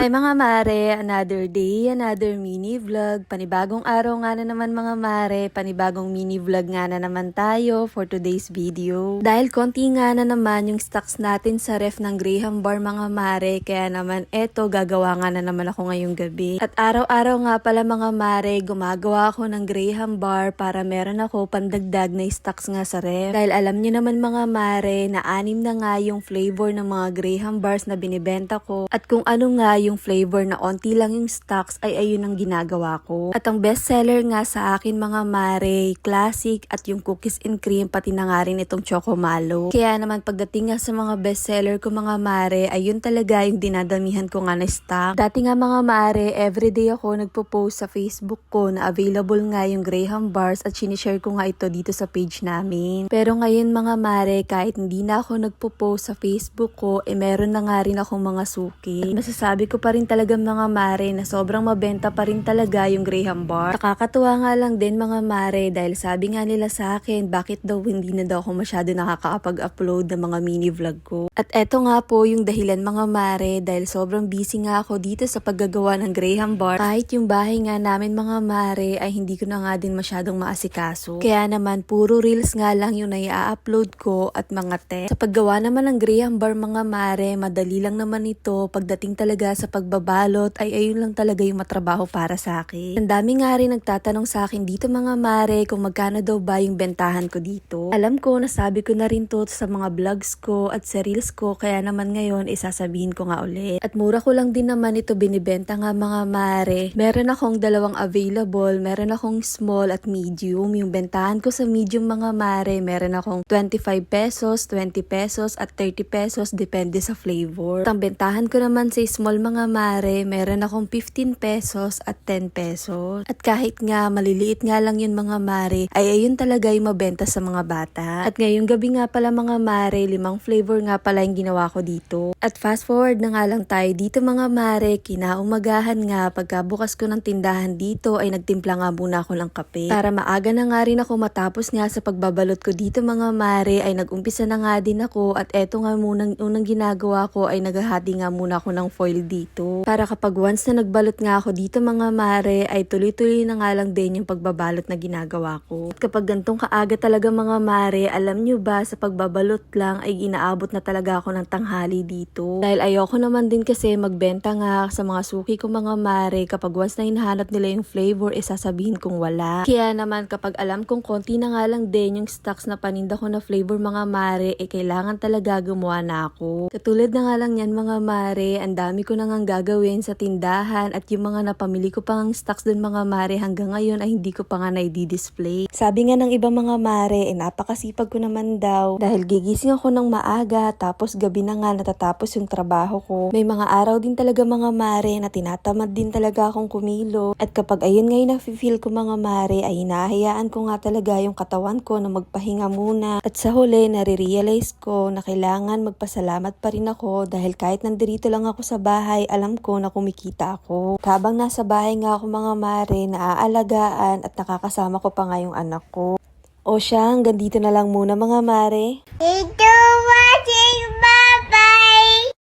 Hi mga mare, another day, another mini vlog. Panibagong araw nga na naman mga mare, panibagong mini vlog nga na naman tayo for today's video. Dahil konti nga na naman yung stocks natin sa ref ng Graham Bar mga mare, kaya naman eto gagawa nga na naman ako ngayong gabi. At araw-araw nga pala mga mare, gumagawa ako ng Graham Bar para meron ako pandagdag na stocks nga sa ref. Dahil alam niyo naman mga mare na 6 na nga yung flavor ng mga Graham Bars na binibenta ko. At kung ano nga yung flavor na onti lang yung stocks ay ayun ang ginagawa ko. At ang best seller nga sa akin mga mare, classic at yung cookies and cream, pati na nga rin itong choco malo. Kaya naman pagdating nga sa mga best seller ko mga mare, ayun talaga yung dinadamihan ko nga na stock. Dati nga mga mare, everyday ako nagpo-post sa Facebook ko na available nga yung Graham Bars at sinishare ko nga ito dito sa page namin. Pero ngayon mga mare, kahit hindi na ako nagpo-post sa Facebook ko, meron na nga rin akong mga suki. At masasabi ko pa rin talaga mga mare na sobrang mabenta pa rin talaga yung Graham Bar. Nakakatuwa nga lang din mga mare dahil sabi nga nila sa akin bakit daw hindi na daw ako masyado nakaka-upload ng mga mini vlog ko. At eto nga po yung dahilan mga mare dahil sobrang busy nga ako dito sa paggagawa ng Graham Bar. Kahit yung bahay nga namin mga mare ay hindi ko na nga din masyadong maasikaso. Kaya naman puro reels nga lang yung nai-upload ko at mga text. Sa paggawa naman ng Graham Bar mga mare, madali lang naman ito. Pagdating talaga sa pagbabalot ay ayun lang talaga yung matrabaho para sa akin. Ang dami nga rin nagtatanong sa akin dito mga mare kung magkano daw ba yung bentahan ko dito. Alam ko, nasabi ko na rin to sa mga vlogs ko at sa reels ko, kaya naman ngayon isasabihin ko nga ulit. At mura ko lang din naman ito binibenta nga mga mare. Meron akong dalawang available, meron akong small at medium. Yung bentahan ko sa medium mga mare, meron akong 25 pesos, 20 pesos at 30 pesos depende sa flavor. At ang bentahan ko naman sa small mga mare, meron akong 15 pesos at 10 pesos. At kahit nga maliliit nga lang yun mga mare, ay ayun talaga yung mabenta sa mga bata. At ngayong gabi nga pala mga mare, 5 flavor nga pala yung ginawa ko dito. At fast forward na nga lang tayo dito mga mare, kinaumagahan nga pagkabukas ko ng tindahan dito ay nagtimpla nga muna ako ng kape. Para maaga na nga rin ako matapos nga sa pagbabalot ko dito mga mare, ay nagumpisa na nga din ako at eto nga munang unang ginagawa ko ay naghahati nga muna ako ng foil dito. Para kapag once na nagbalot nga ako dito mga mare, ay tuloy-tuloy na nga lang din yung pagbabalot na ginagawa ko. At kapag gantong kaaga talaga mga mare, alam nyo ba sa pagbabalot lang ay inaabot na talaga ako ng tanghali dito. Dahil ayoko naman din kasi magbenta nga sa mga suki ko mga mare, kapag once na hinahanap nila yung flavor, sasabihin kong wala. Kaya naman kapag alam kong konti na nga lang din yung stocks na paninda ko na flavor mga mare, kailangan talaga gumawa na ako. Katulad na nga lang yan mga mare, ang dami ko nang gagawin sa tindahan at yung mga napamili ko pang stocks dun mga mare hanggang ngayon ay hindi ko pa nga na-display. Sabi nga ng ibang mga mare, napakasipag ko naman daw dahil gigising ako ng maaga tapos gabi na nga natatapos yung trabaho ko. May mga araw din talaga mga mare na tinatamad din talaga akong kumilo at kapag ayun ngayon na-feel ko mga mare ay hinahayaan ko nga talaga yung katawan ko na magpahinga muna at sa huli nare-realize ko na kailangan magpasalamat pa rin ako dahil kahit nandito lang ako sa bahay, alam ko na kumikita ako. Habang nasa bahay nga ako mga mare, naaalagaan at nakakasama ko pa nga yung anak ko. O siya, hanggang dito na lang muna mga mare. Ito!